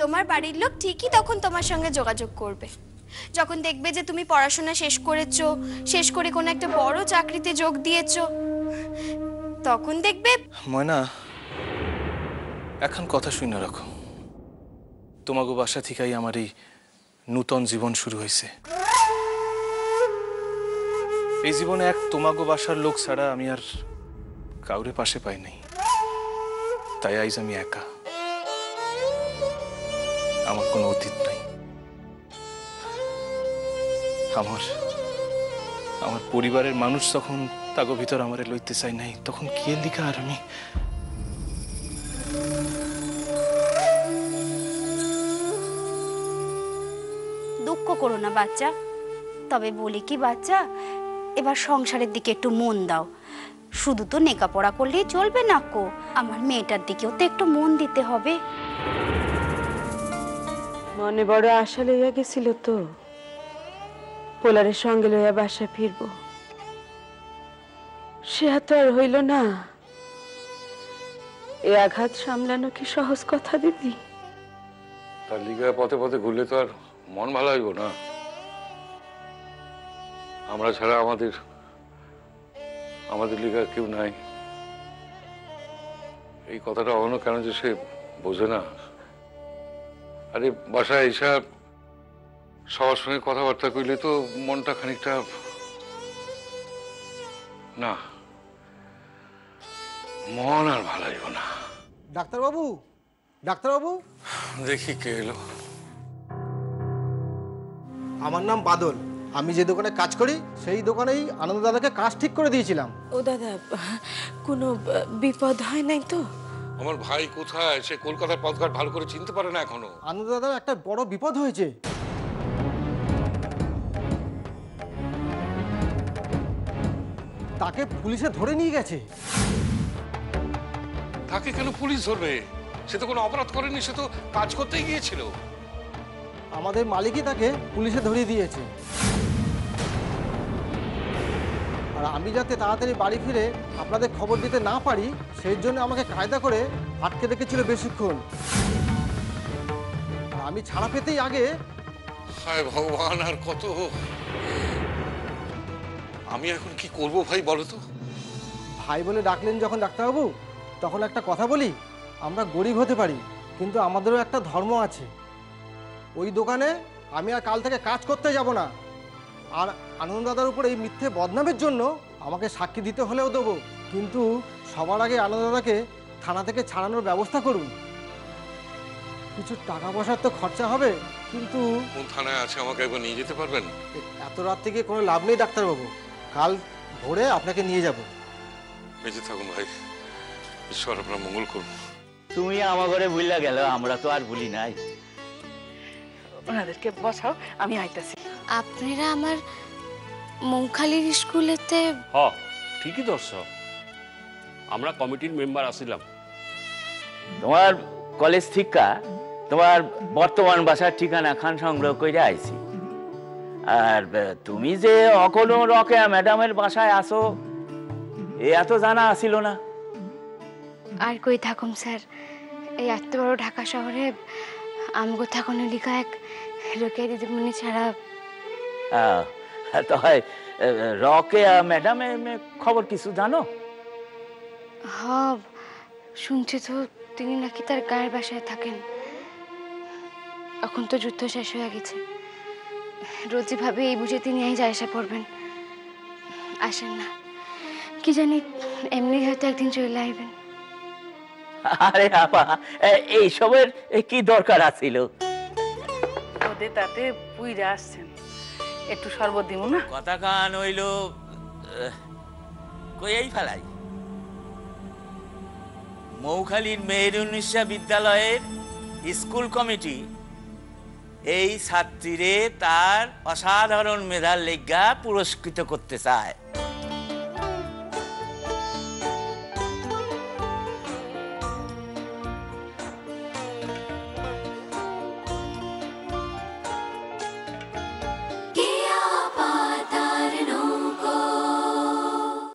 তোমার বাড়ির লোক ঠিকই তখন তোমার সঙ্গে যোগাযোগ করবে, যখন দেখবে যে তুমি পড়াশোনা শেষ করেছো, শেষ করে কোনো একটা বড় চাকরিতে যোগ দিয়েছো, তখন দেখবে। ময়না, এখন কথা শুনে রাখো, তোমাগো বাসা থেকেই আমার এই নূতন জীবন শুরু হয়েছে। এই জীবনে এক তোমাগো বাসার লোক ছাড়া আমি আর কাউরে পাশে পাই নাই। তাই আইজ আমি একা, আমার কোনো অতীত নাই। আমার পরিবারের মানুষ তখন তাগো ভিতর আমারে লইতে চাই নাই, তখন কে লিখা আর আমি। দুঃখ করো না বাচ্চা, তবে বলি কি বাচ্চা, এবার সংসারের দিকে একটু মন দাও। শুধু তো লেখাপড়া করলেই চলবে না কো, আমার মেয়েটার দিকেও তো একটু মন দিতে হবে। মনে বড় আশা লইয়া গেছিল তো, পোলারের সঙ্গে লইয়া বাসা ফিরবো, সে তো আর হইল না। এ আঘাত সামলানো কি সহজ কথা দিবি? তার লিগে পথে পথে ঘুরলে তো আর মন ভালো হইব না। আমরা ছাড়া আমাদের লিগে কেউ নাই, এই কথাটা অন্য কেন যে সে বোঝে না। আরে বাসায় এসা সবার সঙ্গে কথাবার্তা কইলে তো মনটা খানিকটা না, মন আর ভালো হইব না। ডাক্তারবাবু, ডাক্তারবাবু, দেখি কে এলো। আমার নাম বাদল, আমি যে দোকানে কাজ করি সেই দোকানেই আনন্দ দাদাকে কাজ ঠিক করে দিয়েছিলাম। ও দাদা, কোনো বিপদ হয় নাই তো? আমার ভাই কোথায়? সে কলকাতার পথঘাট ভালো করে চিনতে পারে না এখনো। আনন্দ দাদার একটা বড় বিপদ হয়েছে। তাকে পুলিশে ধরে নিয়ে গেছে। তাকে কেন পুলিশ ধরবে? সে তো কোনো অপরাধ করেনি, সে তো কাজ করতেই গিয়েছিল। আমাদের মালিকই তাকে পুলিশে ধরিয়ে দিয়েছে। আর আমি যাতে তাড়াতাড়ি বাড়ি ফিরে আপনাদের খবর দিতে না পারি সেই জন্য আমাকে কায়দা করে আটকে রেখেছিল বেশিক্ষণ। আমি ছাড়া পেতেই আগে। হায় ভগবান, আর কত! আমি এখন কি করব ভাই বলো তো? ভাই বলে ডাকলেন যখন ডাক্তারবাবু, তখন একটা কথা বলি, আমরা গরিব হতে পারি কিন্তু আমাদেরও একটা ধর্ম আছে। ওই দোকানে আমি আর কাল থেকে কাজ করতে যাব না। আর আনন্দ দাদার উপর এই মিথ্যে বদনামের জন্য আমাকে সাক্ষী দিতে হলেও দেবো, কিন্তু সবার আগে আনন্দ দাদাকে থানা থেকে ছাড়ানোর ব্যবস্থা করুন। কিছু টাকা পয়সার তো খরচা হবে, কিন্তু কোন থানায় আছে আমাকে একবার নিয়ে যেতে পারবেন? এত রাত থেকে কোনো লাভ নেই ডাক্তারবাবু, কাল ভোরে আপনাকে নিয়ে যাব। বেঁচে থাকুন ভাই, ঈশ্বর আপনার মঙ্গল করুন। তুমি আমার ঘরে ভুলিয়া গেল, আমরা তো আর ভুলি নাই। ওনাদেরকে বসাও, আমি আইতাছি। আপনারা আমার মৌখালীর স্কুলেতে? হ, ঠিকই ধরছ, আমরা কমিটির মেম্বার আছিলাম। তোমার কলেজ ঠিকা তোমার বর্তমান বাসার ঠিকানা খান সংগ্রহ করে আইছি। আর তুমি যে অকনো রকেয়া ম্যাডামের বাসায় আসো এ এত জানা আসিল না। আর কই থাকুম স্যার, এই এত বড় ঢাকা শহরে আমগো থাকুন লিখা এক রোকেয়া দিদিমণি ছাড়া। তাই রকেয়া ম্যাডামের খবর কিছু জানো? হ্যাঁ, শুনছি তো তিনি নাকি তার গায়ের বাসায় থাকেন। এখন তো যুদ্ধ শেষ হয়ে গেছে, রোজই ভাবে এই বুঝে তিনি এই যায় এসে পড়বেন। আসেন না, কি জানি এমনি হয়তো একদিন চলে আইবেন। আরে আপা, এইসবের কি দরকার আছিল? ওদের তাতে পুইরা আসছেন, একটু শরবত দিব না? কথা কান হইল কই ফেলাই। মৌখালীর মেহেরুন্নিসা বিদ্যালয়ের স্কুল কমিটি এই ছাত্রীরে তার অসাধারণ মেধার লেগা পুরস্কৃত করতে চায়।